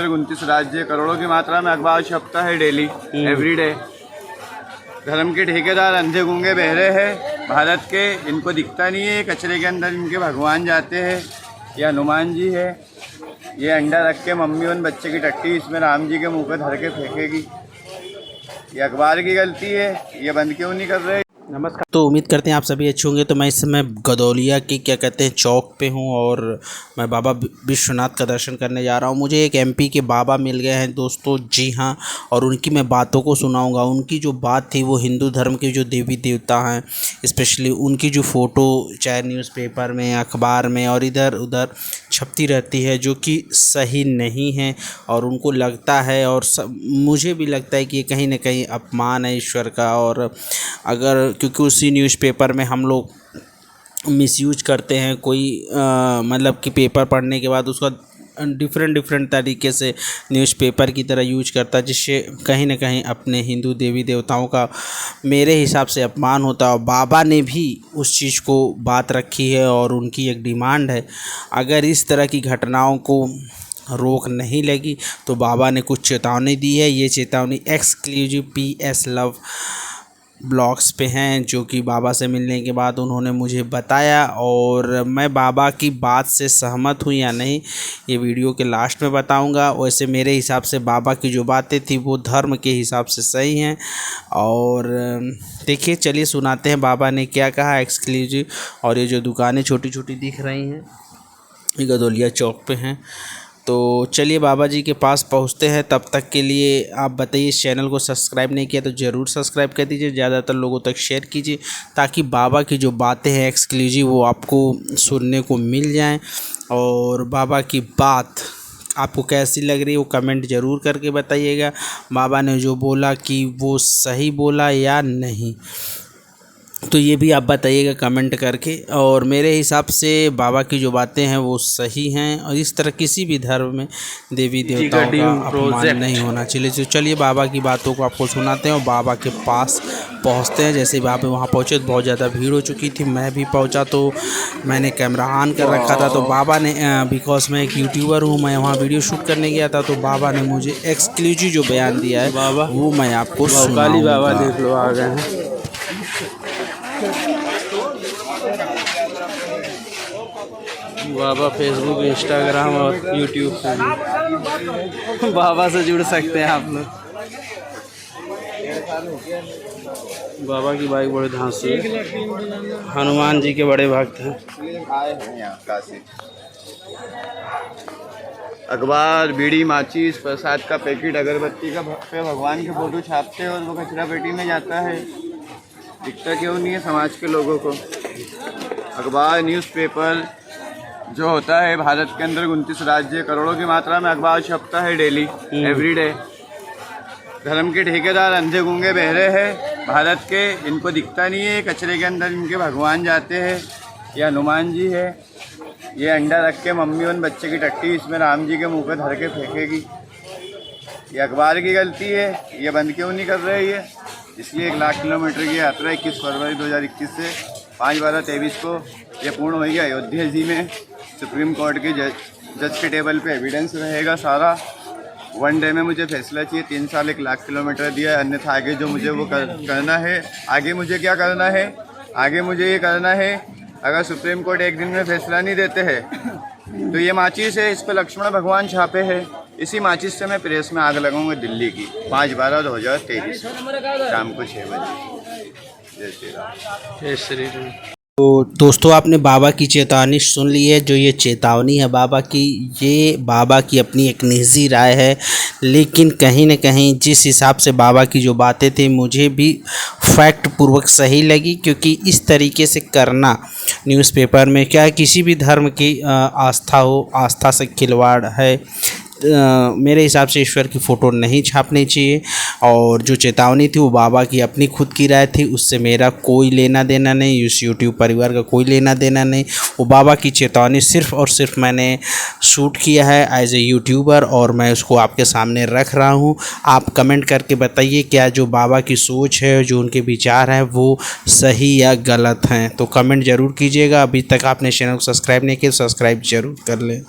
29 राज्य करोड़ों की मात्रा में अखबार छपता है डेली एवरीडे। धर्म के ठेकेदार अंधे गूंगे बहरे हैं भारत के, इनको दिखता नहीं है। कचरे के अंदर इनके भगवान जाते हैं, ये हनुमान जी है। ये अंडा रख के मम्मी उन बच्चे की टट्टी इसमें राम जी के मुंह पे धर के फेंकेगी। ये अखबार की गलती है, ये बंद क्यों नहीं कर रहे। नमस्कार। तो उम्मीद करते हैं आप सभी अच्छे होंगे। तो मैं इस समय गदौलिया की क्या कहते हैं चौक पे हूँ और मैं बाबा विश्वनाथ का दर्शन करने जा रहा हूँ। मुझे एक एमपी के बाबा मिल गए हैं दोस्तों, जी हाँ, और उनकी मैं बातों को सुनाऊंगा। उनकी जो बात थी वो हिंदू धर्म के जो देवी देवता हैं, स्पेशली उनकी जो फ़ोटो चाहे न्यूज़पेपर में, अखबार में और इधर उधर छपती रहती है, जो कि सही नहीं है। और उनको लगता है और मुझे भी लगता है कि ये कहीं ना कहीं अपमान है ईश्वर का। और अगर क्योंकि उसी न्यूज़पेपर में हम लोग मिसयूज करते हैं, कोई मतलब कि पेपर पढ़ने के बाद उसका डिफरेंट तरीके से न्यूज़पेपर की तरह यूज करता है, जिससे कहीं ना कहीं अपने हिंदू देवी देवताओं का मेरे हिसाब से अपमान होता है। और बाबा ने भी उस चीज़ को बात रखी है और उनकी एक डिमांड है, अगर इस तरह की घटनाओं को रोक नहीं लगी तो बाबा ने कुछ चेतावनी दी है। ये चेतावनी एक्सक्लूसिव PS लव ब्लॉग्स पे हैं, जो कि बाबा से मिलने के बाद उन्होंने मुझे बताया। और मैं बाबा की बात से सहमत हूँ या नहीं ये वीडियो के लास्ट में बताऊंगा। वैसे मेरे हिसाब से बाबा की जो बातें थी वो धर्म के हिसाब से सही हैं। और देखिए, चलिए सुनाते हैं बाबा ने क्या कहा एक्सक्लूसिव। और ये जो दुकानें छोटी छोटी दिख रही हैं ये गदौलिया चौक पे हैं। तो चलिए बाबा जी के पास पहुंचते हैं। तब तक के लिए आप बताइए, इस चैनल को सब्सक्राइब नहीं किया तो ज़रूर सब्सक्राइब कर दीजिए, ज़्यादातर लोगों तक शेयर कीजिए, ताकि बाबा की जो बातें हैं एक्सक्लूसिव वो आपको सुनने को मिल जाएं। और बाबा की बात आपको कैसी लग रही है वो कमेंट ज़रूर करके बताइएगा। बाबा ने जो बोला कि वो सही बोला या नहीं, तो ये भी आप बताइएगा कमेंट करके। और मेरे हिसाब से बाबा की जो बातें हैं वो सही हैं और इस तरह किसी भी धर्म में देवी देवताओं का अपमान नहीं होना चाहिए। तो चलिए बाबा की बातों को आपको सुनाते हैं और बाबा के पास पहुंचते हैं। जैसे बाबा वहाँ पहुँचे तो बहुत ज़्यादा भीड़ हो चुकी थी। मैं भी पहुँचा तो मैंने कैमरा ऑन कर रखा था। तो बाबा ने बिकॉज मैं एक यूट्यूबर हूँ, मैं वहाँ वीडियो शूट करने गया था, तो बाबा ने मुझे एक्सक्लूसिव जो बयान दिया है बाबा वो मैं आपको सुनाऊंगा। बाबा देख लो आ गए हैं। बाबा फेसबुक, इंस्टाग्राम और यूट्यूब पे बाबा से जुड़ सकते हैं आप लोग। बाबा की बाइक बड़े धांसू है, हनुमान जी के बड़े भक्त हैं। अखबार, बीड़ी, माचिस, प्रसाद का पैकेट, अगरबत्ती का पे भगवान के फोटो छापते हैं और वो कचरा पेटी में जाता है। दिखता क्यों नहीं है समाज के लोगों को। अखबार, न्यूज़पेपर जो होता है भारत के अंदर 29 राज्य करोड़ों की मात्रा में अखबार छपता है डेली एवरीडे। धर्म के ठेकेदार अंधे गूंगे बहरे हैं भारत के, इनको दिखता नहीं है। कचरे के अंदर इनके भगवान जाते हैं, ये हनुमान जी है। ये अंडा रख के मम्मी उन बच्चे की टट्टी इसमें राम जी के मुंह पे धर के फेंकेगी। ये अखबार की गलती है, ये बंद क्यों नहीं कर रहे ये। इसलिए 1 लाख किलोमीटर की यात्रा 21 फरवरी 2021 से 5/12/23 को ये पूर्ण होगी अयोध्या जी में। सुप्रीम कोर्ट के जज के टेबल पे एविडेंस रहेगा सारा। 1 डे में मुझे फैसला चाहिए। 3 साल 1 लाख किलोमीटर दिया है, अन्यथा आगे जो मुझे वो करना है। आगे मुझे क्या करना है, आगे मुझे ये करना है। अगर सुप्रीम कोर्ट 1 दिन में फैसला नहीं देते हैं तो ये माचिस है, इस पर लक्ष्मण भगवान छापे हैं। इसी माचिस से मैं प्रेस में आग लगाऊंगा दिल्ली की 5/12/2023 शाम को 6 बजे। जय श्री राम। जय श्री राम। तो दोस्तों आपने बाबा की चेतावनी सुन ली है। जो ये चेतावनी है बाबा की, ये बाबा की अपनी एक निजी राय है, लेकिन कहीं ना कहीं जिस हिसाब से बाबा की जो बातें थी मुझे भी फैक्ट पूर्वक सही लगी। क्योंकि इस तरीके से करना न्यूज़पेपर में क्या है, किसी भी धर्म की आस्था हो, आस्था से खिलवाड़ है। मेरे हिसाब से ईश्वर की फ़ोटो नहीं छापनी चाहिए। और जो चेतावनी थी वो बाबा की अपनी खुद की राय थी, उससे मेरा कोई लेना देना नहीं, इस यूट्यूब परिवार का कोई लेना देना नहीं। वो बाबा की चेतावनी सिर्फ़ और सिर्फ मैंने शूट किया है एज ए यूट्यूबर और मैं उसको आपके सामने रख रहा हूँ। आप कमेंट करके बताइए क्या जो बाबा की सोच है, जो उनके विचार हैं वो सही या गलत हैं। तो कमेंट ज़रूर कीजिएगा। अभी तक आपने चैनल को सब्सक्राइब नहीं किया तो सब्सक्राइब ज़रूर कर लें।